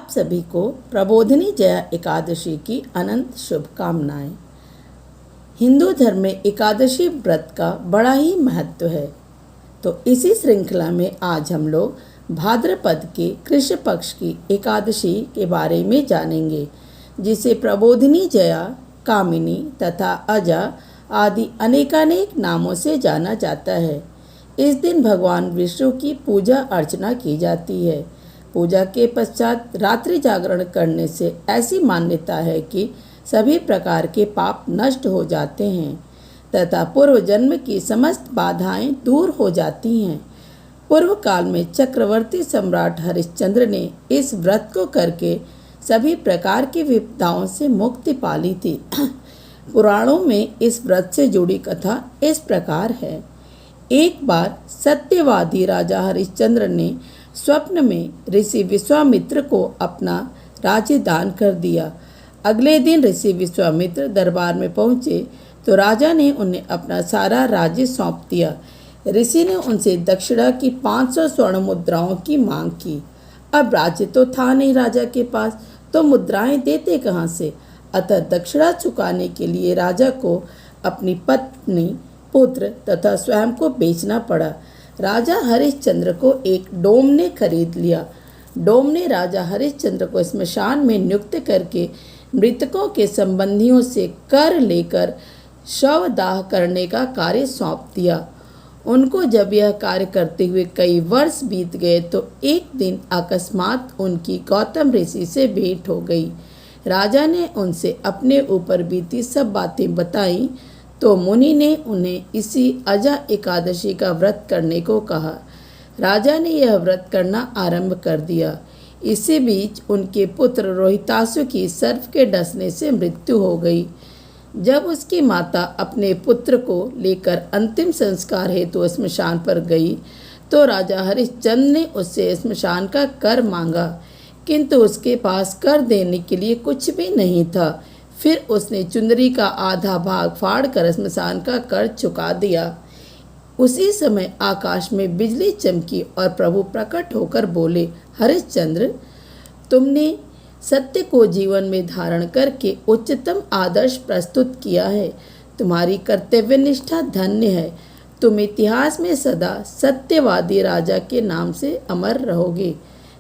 सभी को प्रबोधिनी जया एकादशी की अनंत शुभकामनाएं। हिंदू धर्म में एकादशी व्रत का बड़ा ही महत्व है। तो इसी श्रृंखला में आज हम लोग भाद्रपद के कृष्ण पक्ष की एकादशी के बारे में जानेंगे, जिसे प्रबोधिनी जया, कामिनी तथा अजा आदि अनेकानेक नामों से जाना जाता है। इस दिन भगवान विष्णु की पूजा अर्चना की जाती है। पूजा के पश्चात रात्रि जागरण करने से ऐसी मान्यता है कि सभी प्रकार के पाप नष्ट हो जाते हैं तथा पूर्व जन्म की समस्त बाधाएं दूर हो जाती हैं। पूर्व काल में चक्रवर्ती सम्राट हरिश्चंद्र ने इस व्रत को करके सभी प्रकार की विपदाओं से मुक्ति पाली थी। पुराणों में इस व्रत से जुड़ी कथा इस प्रकार है। एक बार सत्यवादी राजा हरिश्चंद्र ने स्वप्न में ऋषि विश्वामित्र को अपना राज्य दान कर दिया। अगले दिन ऋषि विश्वामित्र दरबार में पहुँचे तो राजा ने उन्हें अपना सारा राज्य सौंप दिया। ऋषि ने उनसे दक्षिणा की 500 स्वर्ण मुद्राओं की मांग की। अब राज्य तो था नहीं राजा के पास, तो मुद्राएं देते कहाँ से? अतः दक्षिणा चुकाने के लिए राजा को अपनी पत्नी, पुत्र तथा स्वयं को बेचना पड़ा। राजा हरिश्चंद्र को एक डोम ने खरीद लिया। डोम ने राजा हरिश्चंद्र को स्मशान में नियुक्त करके मृतकों के संबंधियों से कर लेकर शव दाह करने का कार्य सौंप दिया। उनको जब यह कार्य करते हुए कई वर्ष बीत गए तो एक दिन अकस्मात उनकी गौतम ऋषि से भेंट हो गई। राजा ने उनसे अपने ऊपर बीती सब बातें बताई तो मुनि ने उन्हें इसी अजा एकादशी का व्रत करने को कहा। राजा ने यह व्रत करना आरंभ कर दिया। इसी बीच उनके पुत्र रोहितासु की सर्प के डसने से मृत्यु हो गई। जब उसकी माता अपने पुत्र को लेकर अंतिम संस्कार हेतु स्मशान पर गई तो राजा हरिश्चंद्र ने उससे स्मशान का कर मांगा, किंतु उसके पास कर देने के लिए कुछ भी नहीं था। फिर उसने चुंदरी का आधा भाग फाड़कर स्मशान का कर चुका दिया। उसी समय आकाश में बिजली चमकी और प्रभु प्रकट होकर बोले, हरिश्चंद्र, तुमने सत्य को जीवन में धारण करके उच्चतम आदर्श प्रस्तुत किया है। तुम्हारी कर्तव्य निष्ठा धन्य है। तुम इतिहास में सदा सत्यवादी राजा के नाम से अमर रहोगे।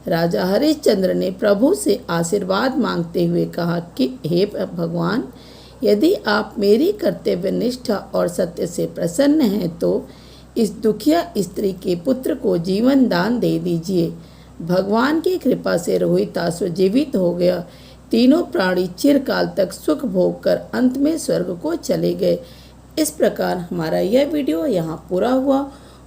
राजा हरिश्चंद्र ने प्रभु से आशीर्वाद मांगते हुए कहा कि हे भगवान, यदि आप मेरी कर्तव्य निष्ठा और सत्य से प्रसन्न हैं तो इस दुखिया स्त्री के पुत्र को जीवन दान दे दीजिए। भगवान की कृपा से रोहितासु जीवित हो गया। तीनों प्राणी चिरकाल तक सुख भोग कर अंत में स्वर्ग को चले गए। इस प्रकार हमारा यह वीडियो यहाँ पूरा हुआ।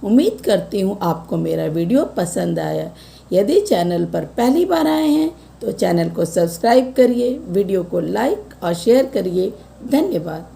उम्मीद करती हूँ आपको मेरा वीडियो पसंद आया। यदि चैनल पर पहली बार आए हैं तो चैनल को सब्सक्राइब करिए, वीडियो को लाइक और शेयर करिए। धन्यवाद।